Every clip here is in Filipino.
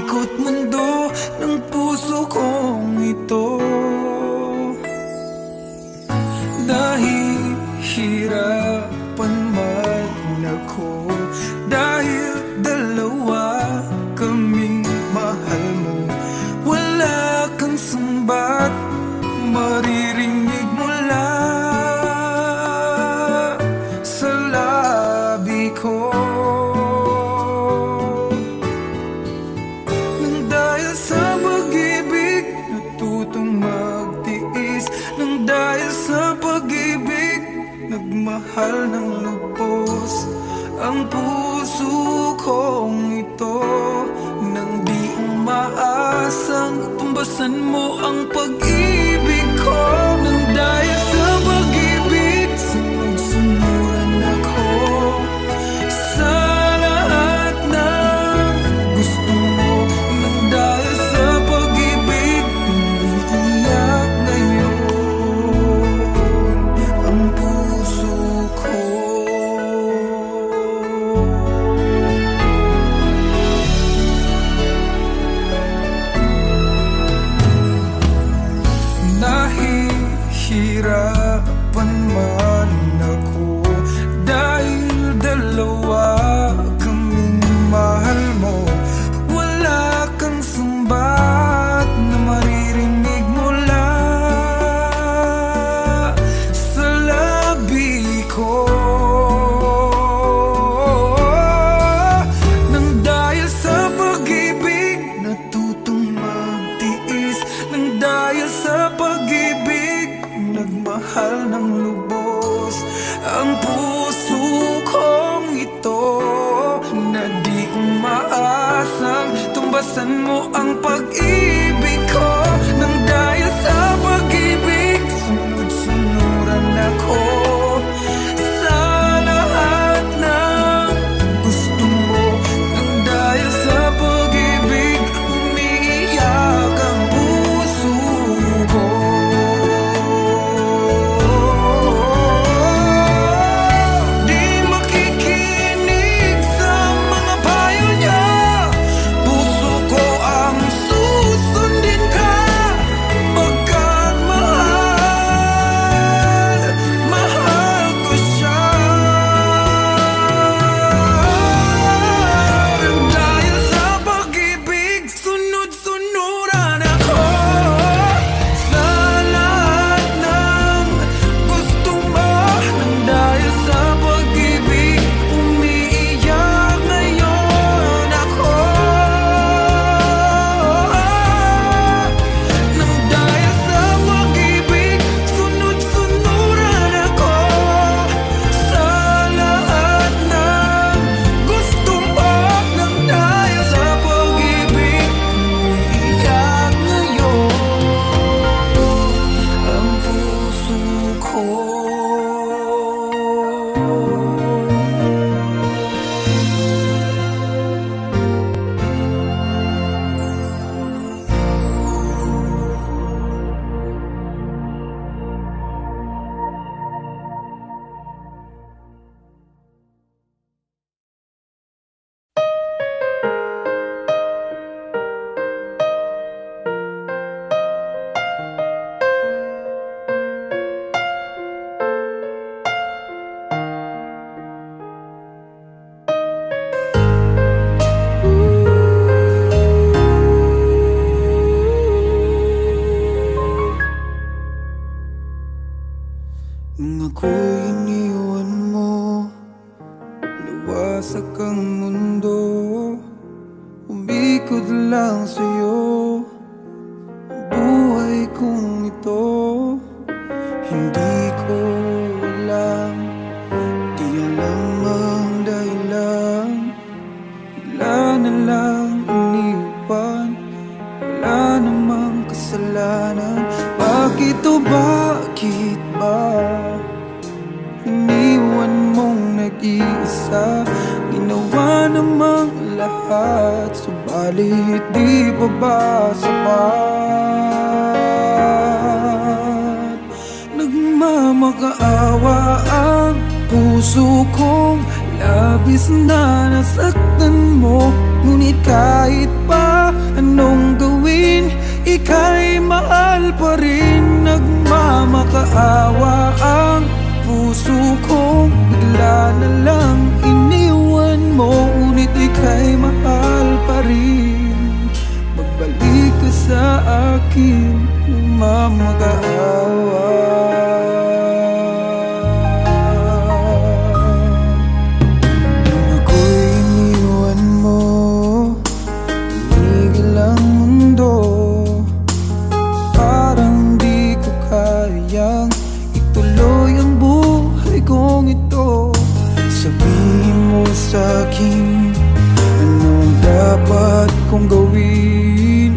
ikot mundo ng puso kong ito. Dahil hirapan man ako, dahil dalawa kaming mahal mo, wala kang sumbat maririnig mula sa labi ko. Nang dahil sa pag-ibig natutong magtiis, nang dahil sa pag-ibig nagmahal ng lubos ang puso kong ito. Nang di umaasang tumbasan mo ang pag-ibig ko. Nang dahil sa pag-ibig sunod-sunuran ako sa lahat ng gusto mo. Nang dahil sa pag-ibig umiiyak ngayon ang puso ko. Nahihirapan man ako dahil dalawa kaming mahal mo, wala kang sumbat na maririnig mula sa labi ko. Nang dahil sa pag-ibig natutong magtiis, nang dahil sa pag-ibig nagmahal ng lubos ang puso kong ito. Na di umaasang tumbasan mo ang pag-ibig ko. Nang dahil sa pag-ibig sunod-sunuran ako sa lahat ng gusto mo. Nang dahil sa pag-ibig umiiyak ang puso ko. Nung ako'y iniwan mo, nawasak ang mundo, umikot lang sa'yo ang buhay kong ito. Hindi ko alam, di alam ang dahilan, bigla na lang iniwan, wala namang kasalanan. Bakit o bakit ba iniwan mong nag-iisa? Ginawa namang lahat, subalit di pa ba sapat? Nagmamakaawa ang puso kong Labis na nasaktan mo, ngunit kahit pa anong gawin, ika'y mahal pa rin. Nagmamakaawa ang puso ko, bigla na lang iniwan mo, ngunit ika'y mahal pa rin. Magbalik ka sa akin, nagmamakaawa. Nung ako'y iniwan mo, tumigil ang mundo. Parang di ko kayang ituloy ang buhay kong ito. Sabihin mo sa'kin, anong dapat kong gawin?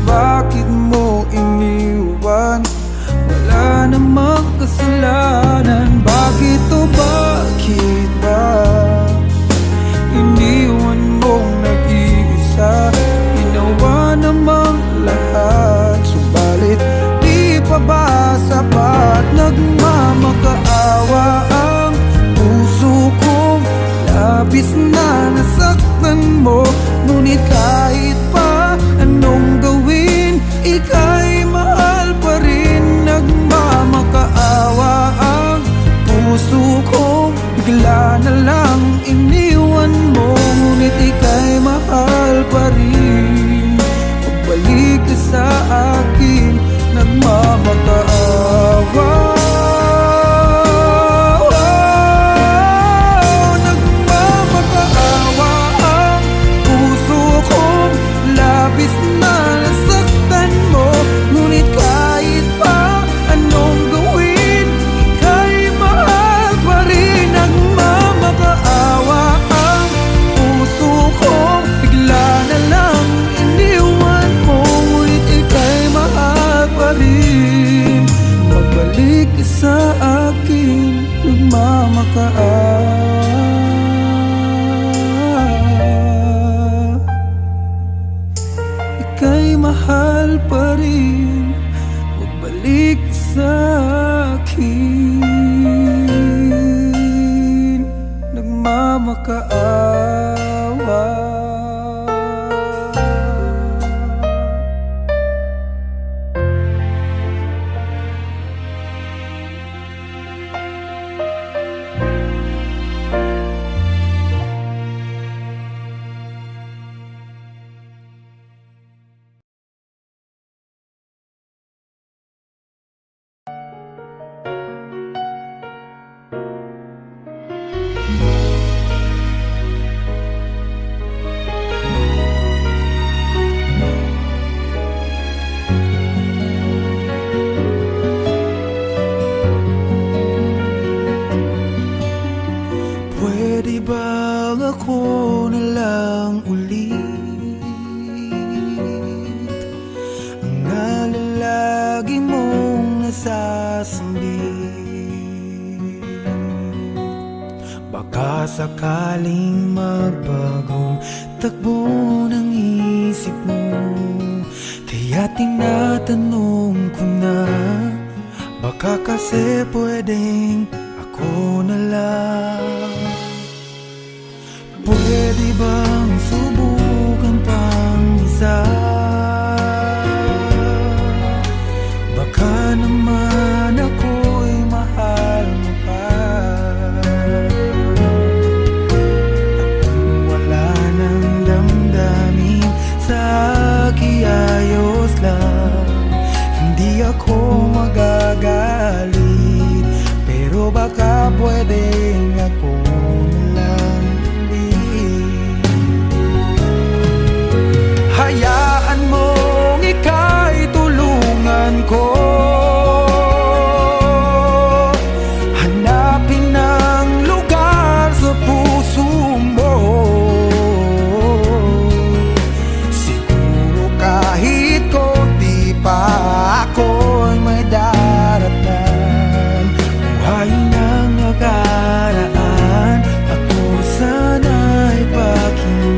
Bakit mo iniwan? Wala namang kasalanan. Bakit o bakit ba iniwan mong nag-iisa? Ginawa namang lahat, subalit di pa ba sapat? Nagmamakaawa ang puso kong labis na nasaktan mo, ngunit kahit pa anong gawin, ika'y mahal pa rin. Nagmamakaawa ang puso kong bigla na lang iniwan mo, ngunit ika'y mahal pa rin. Pagbalik ka sa akin, nagmamakaawa. Nagmamakaawa ang puso kong labis na nasaktan mo, ngunit kahit pa anong gawin, ika'y mahal pa rin. Nagmamakaawa ang puso kong bigla na lang iniwan mo, ngunit ika'y mahal pa rin. Magbalik ka sa akin, nagmamakaawa. Ika'y mahal pa rin. Magbalik ka sa akin, nagmamakaawa. Pwede bang ako na lang ulit ang nalalagi mong nasasambit? Baka sakaling magbagong takbo ng isip mo, kaya tinatanong ko na, baka kasi pwedeng ako na lang. Pwede bang subukan pang isa? Baka naman ako'y mahal mo pa. Kung wala nang damdamin sa kiayos lang, hindi ako magagalit, pero baka pwedeng ako na lang. Hayaan mong ika'y tulungan ko, hanapin ang lugar sa puso mo. Siguro kahit konti pa ako'y may daratan, buhay ng nakaraan, ako sana'y pakinggan.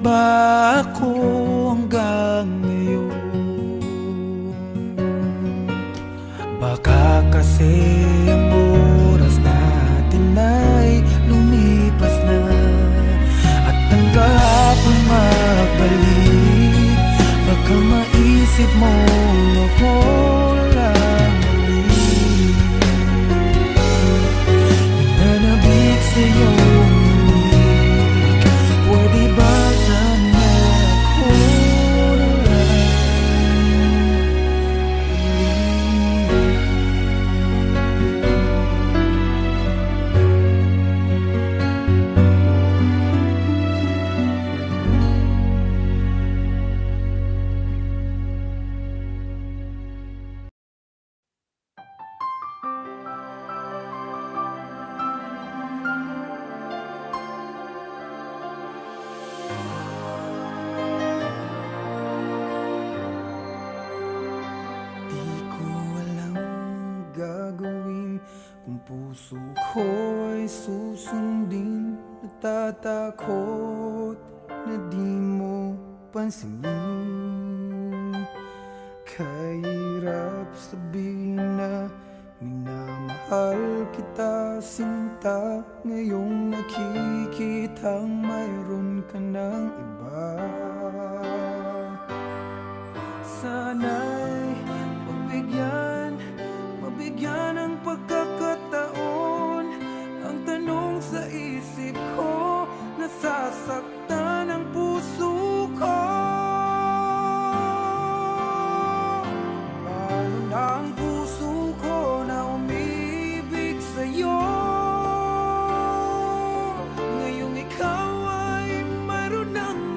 ba ako hanggang ngayon? Baka kasi ang oras natin ay lumipas na, at ang kahapon magbalik. Baka maisip mo ako lang muli, nananabik sa'yo. Pwede ba sana ako na lang gagawin kung puso ko ay susundin? Natatakot na di mo pansinin. Kahirap sabihin na minamahal kita, sinta. Ngayong nakikitang mayroon ka ng iba. Sana'y mabigyan ng pagkakataon. Ang tanong sa isip ko, nasasaktan ang puso ko. Paano na ang puso ko na umibig sa'yo? Ngayong ikaw ay mayroon ng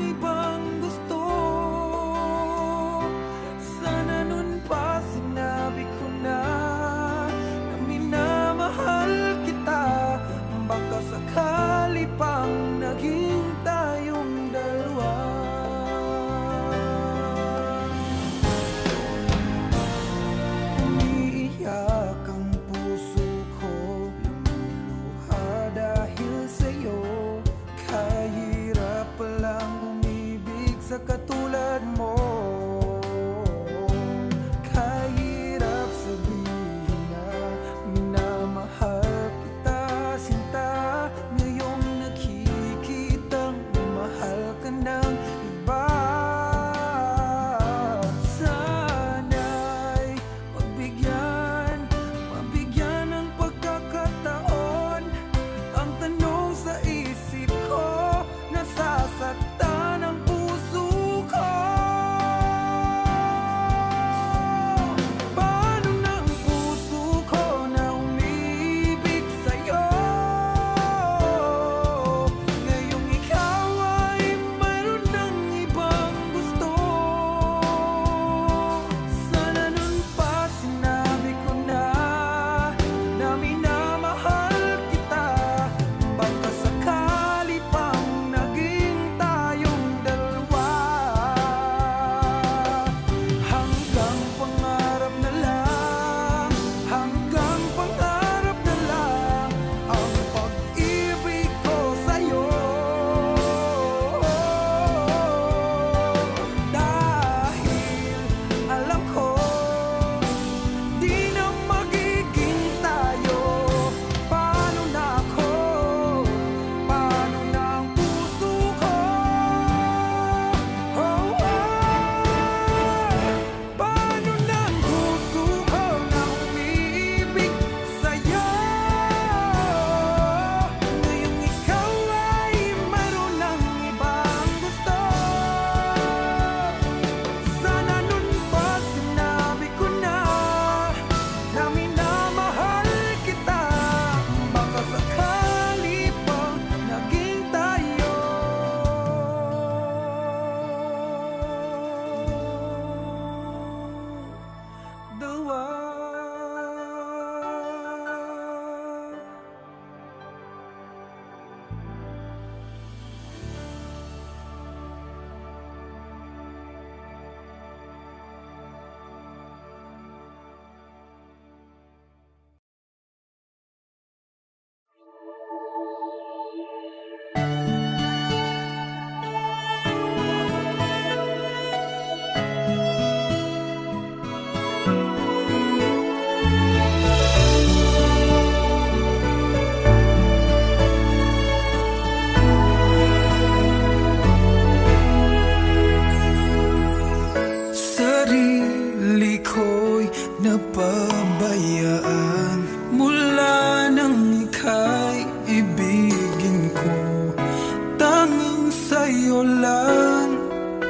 ikaw lang.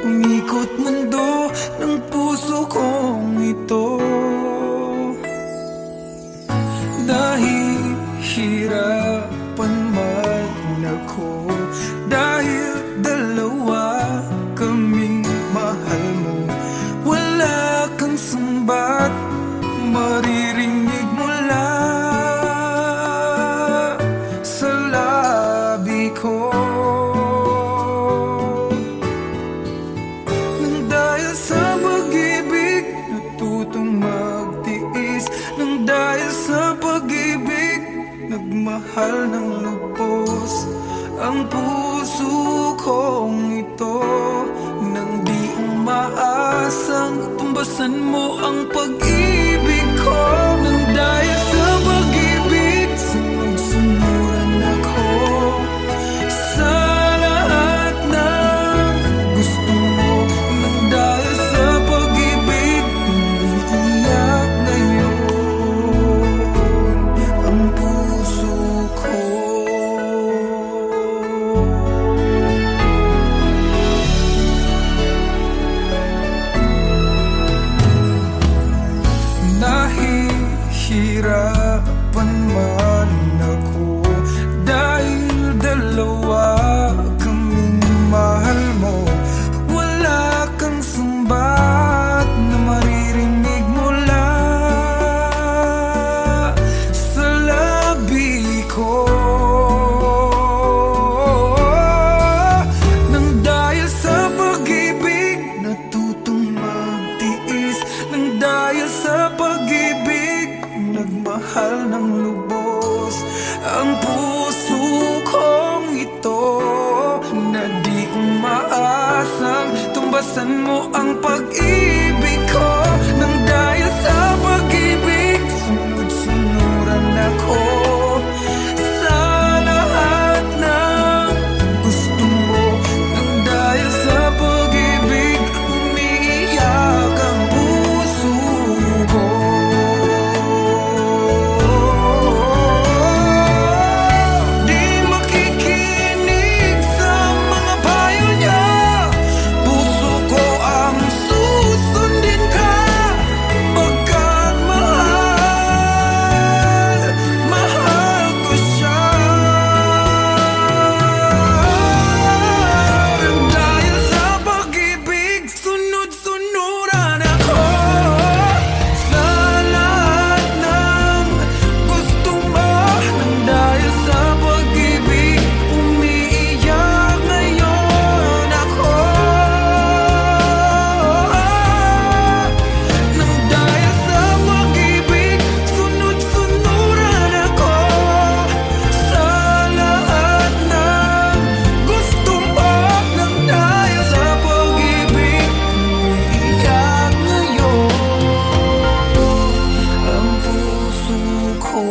Umikot mundo ng puso kong ito, dahil hirapan man ako, dahil dalawa kaming mahal mo. Wala kang sumbat maririnig mula sa labi ko. Nang dahil sa pag-ibig natutong magtiis, nang dahil sa pag-ibig nagmahal ng lubos ang puso kong ito. Nang di umaasang tumbasan mo ang pag-ibig ko. Nang dahil sa pag-ibig sunod-sunuran ako sa lahat ng gusto mo. Nang dahil sa pag-ibig umiiyak ngayon ang puso ko. Nahihirapan man ako, dahil dalawa kaming mahal mo. Wala kang sumbat na maririnig mula sa labi ko. Nang dahil sa pag-ibig natutong magtiis, nang dahil sa pag-ibig nagmahal ng lubos ang puso kong ito. Na di umaasang tumbasan mo ang pag-ibig ko. Nang dahil sa pag-ibig sunod-sunuran ako sa lahat ng gusto mo. Nang dahil sa pag-ibig umiiyak ang puso ko. Di makikinig sa mga payo niya, puso ko ang susundin ka. Pagkat mahal, mahal ko siya. Nang dahil sa pag-ibig sunod-sunuran ako sa lahat ng gusto mo. Nang dahil sa pag-ibig umiiyak ngayon ako. Nang dahil sa pag-ibig sunod-sunuran ako sa lahat ng gusto mo. Nang dahil sa pag-ibig umiiyak ngayon ang puso ko.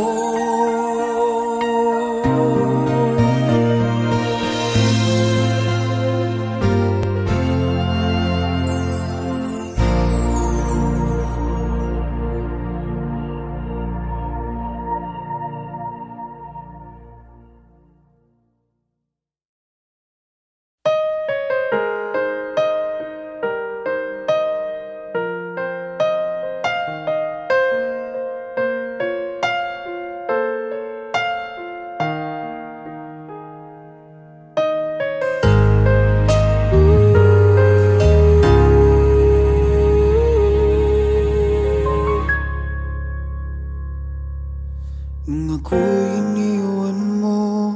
Nung ako'y iniwan mo,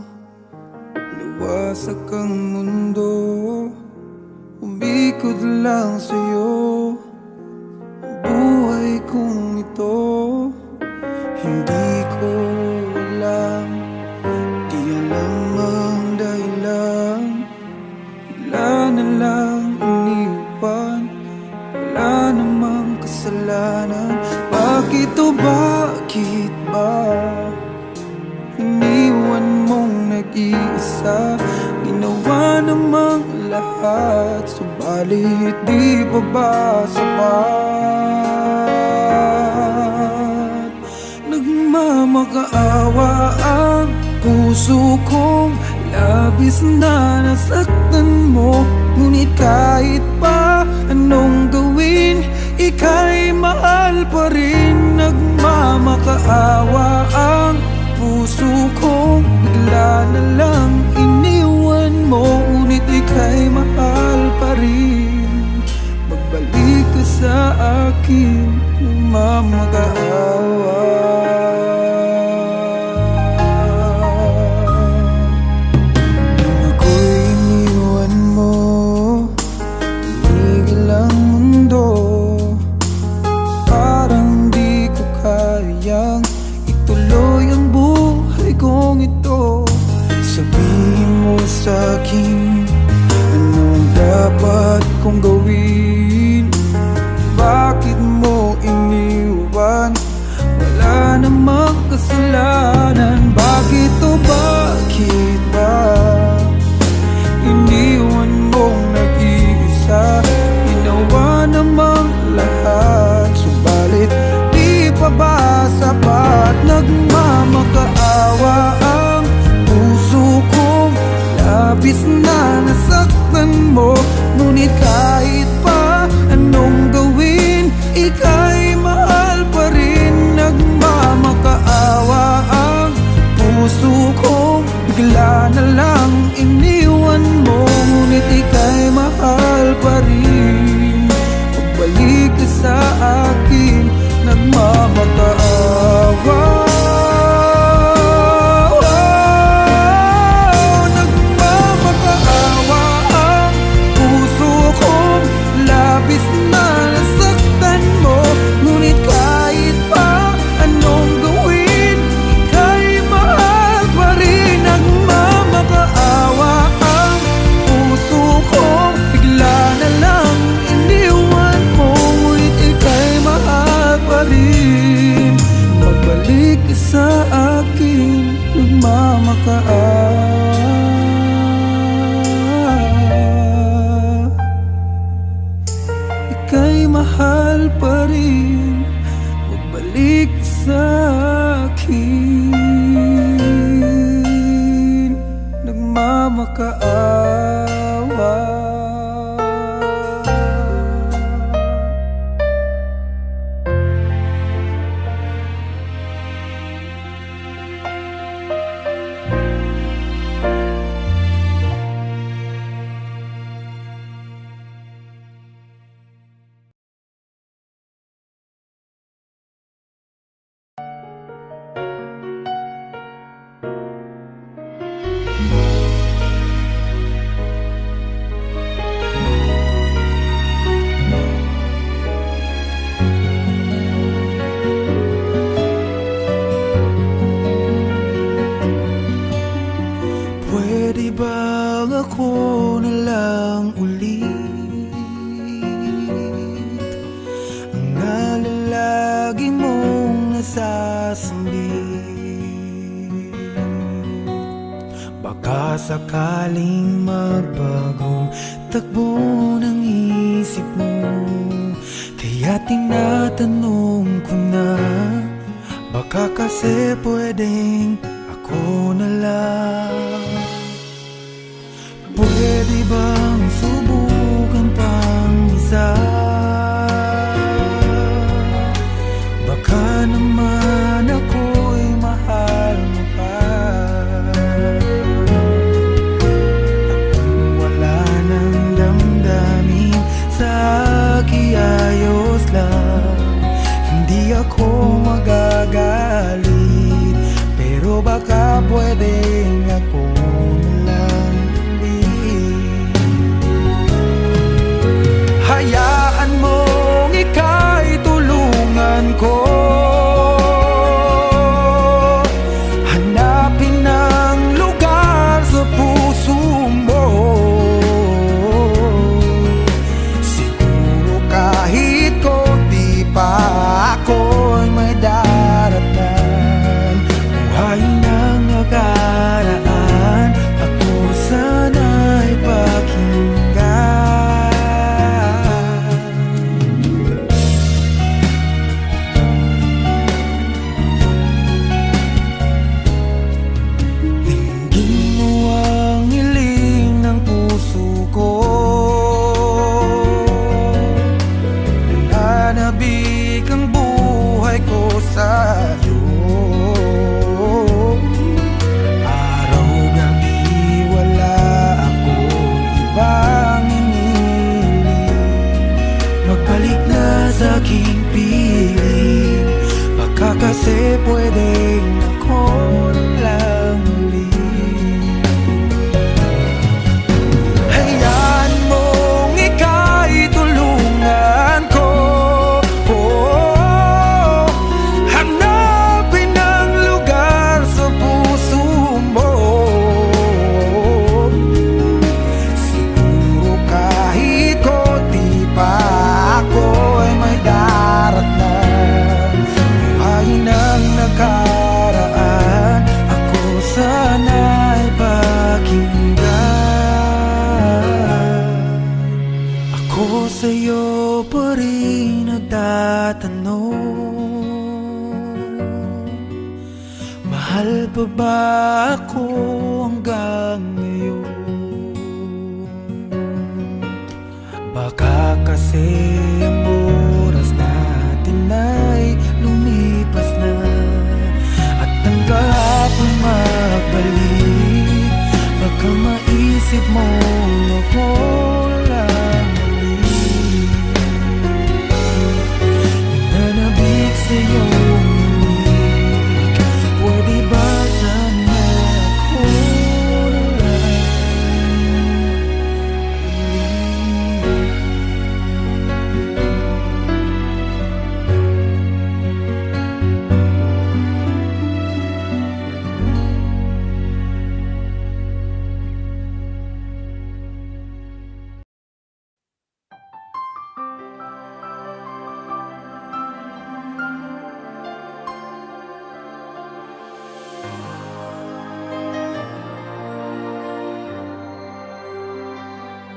luwasak ang mundo, umikot lang sa'yo ang buhay kong ito. Hindi ko alam, di alam ang dahilan, bigla na lang iniwan, wala namang kasalanan. Bakit o bakit ba iniwan mong nag-iisa? Ginawa namang lahat, subalit di pa ba sapat? Nagmamakaawa ang puso kong labis na nasaktan mo. Ngunit kahit pa anong gawin, ika'y mahal pa rin. Nagmamakaawa ang puso ko, bigla na lang iniwan mo. Ngunit ika'y mahal pa rin. Magbalik ka sa akin, nagmamakaawa. Nung ako'y iniwan mo, tumigil ang mundo. Parang di ko kayang ituloy ang buhay kong ito. Sabihin mo sa'kin, anong dapat kong gawin? Bakit mo iniwan? Wala namang kasalanan. Bakit o bakit ba iniwan mong nag-iisa? Ginawa namang lahat, subalit di pa ba sapat? Nagmamakaawa ang puso ko, labis na nasaktan mo. Ngunit kahit pa anong gawin, ika'y mahal pa rin. Nagmamakaawa ang puso ko, bigla na lang iniwan mo. Ngunit ika'y mahal pa rin. Pagbalik ka sa akin, nagmamakaawa. Labis na nasaktan mo. Ngunit kahit pa anong gawin, ika'y mahal pa rin. Nagmamakaawa ang puso ko, bigla na lang iniwan mo. Ngunit ika'y mahal pa rin. Magbalik ka sa akin, nagmamakaawa. Ika'y mahal pa rin. Magbalik sa akin, nagmamakaawa. Pwede bang ako na lang ulit ang nalalagi mong nasasambit? Baka sakaling magbagong takbo ng isip mo, kaya tinatanong ko na, baka kasi pwedeng ako na lang. Pwede bang subukan pang isa? Baka naman ako'y mahal mo pa. Kung wala nang damdamin sa akin, ayos lang. Hindi ako magagalit, pero baka pwedeng ako na lang ulit. Hayaan pwedeng ako na lang ulit. Hayaan mong ika'y tulungan ko, hanapin ang lugar sa puso mo. Siguro kahit konti pa ako ay may daratnan. Buhayin ang nakaraan, ako sana'y pakinggan. Ako sa'yo pa rin nagtatanong, mahal pa ba ako hanggang ngayon? Baka kasi ang oras natin ay lumipas na, at ang kahapon magbalik. Baka maisip mo ako lang ulit. Nananabik sa'yo ulit, pwede ba sana ako na lang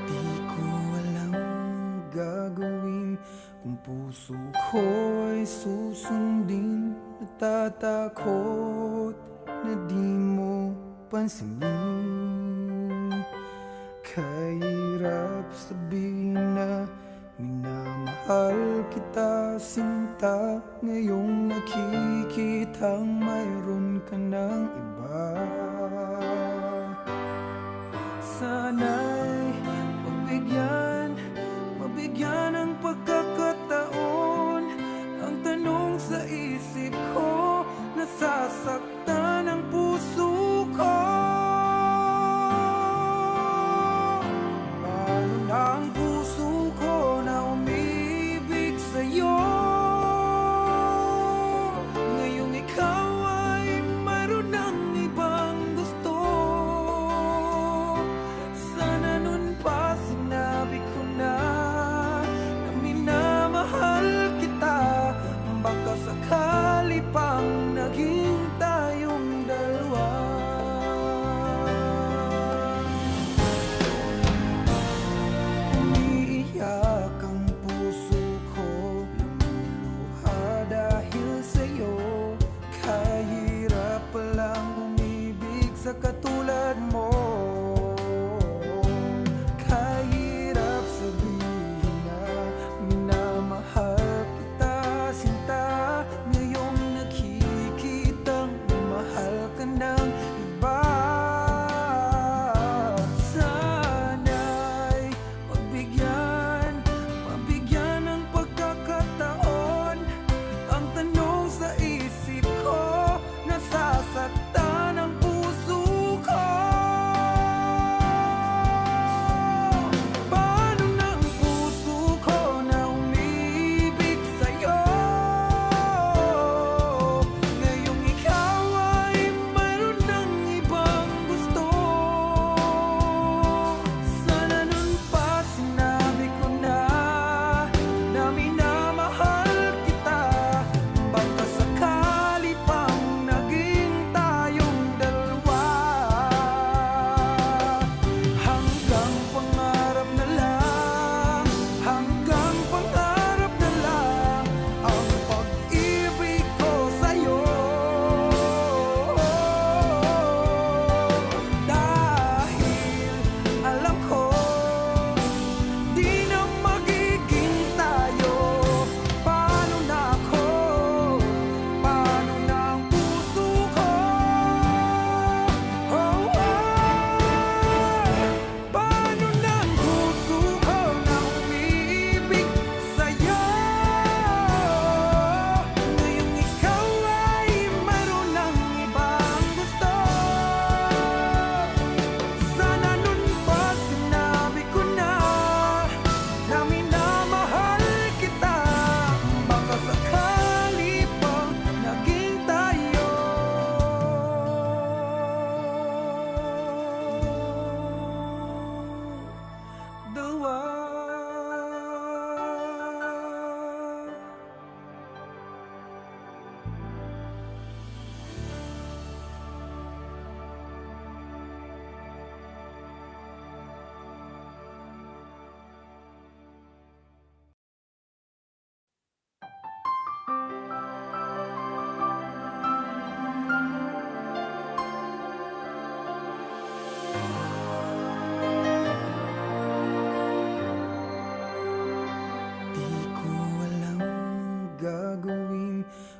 Di ko alam ang gagawin kung puso ko ay susundin. Natatakot na di mo pansinin. Kahirap sabihin na minamahal kita, sinta. Ngayong nakikitang mayroon ka ng iba. Sana'y mabigyan ng pagkakataon. Ang tanong sa isip ko, nasasaktan ang puso ko. Paano na ang puso ko na umibig sa'yo? Ngayong ikaw ay mayroon ng ibang gusto. Sana nun pa sinabi ko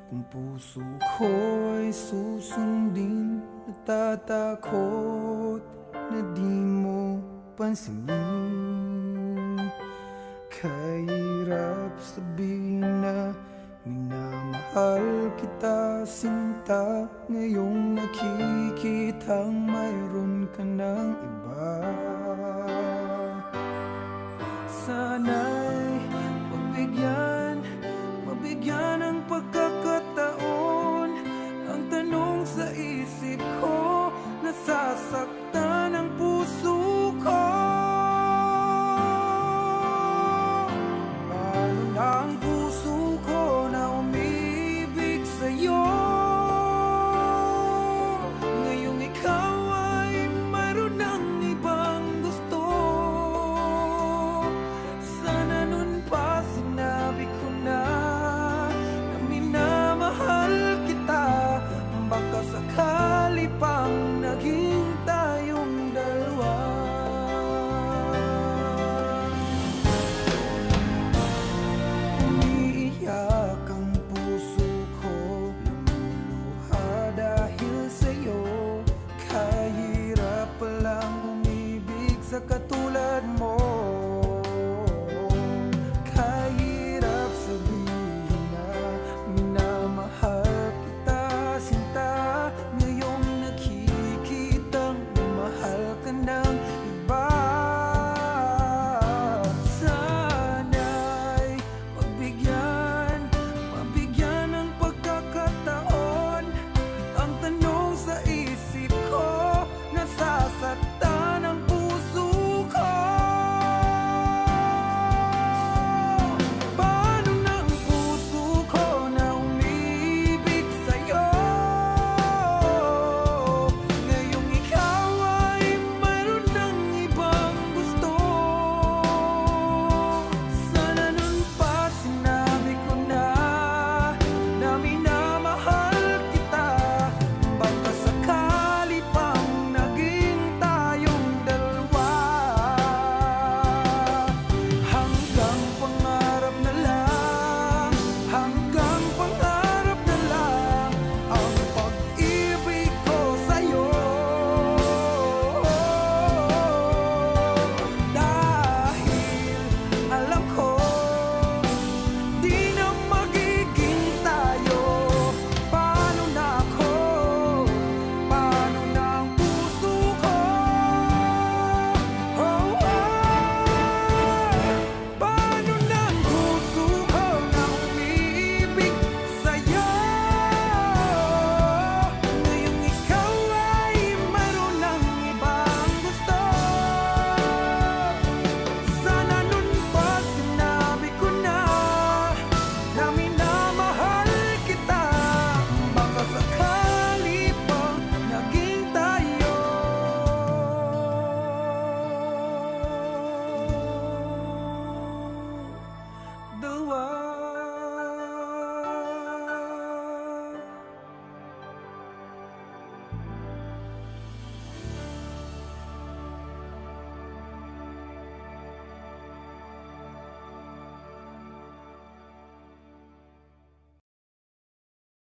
Kung puso ko ay susundin, natatakot na di mo pansinin. Kahirap sabihin na minamahal kita, sinta. Ngayong nakikitang mayroon ka ng iba. Sana'y mabigyan ng pagkakataon. Ang tanong sa isip ko, nasa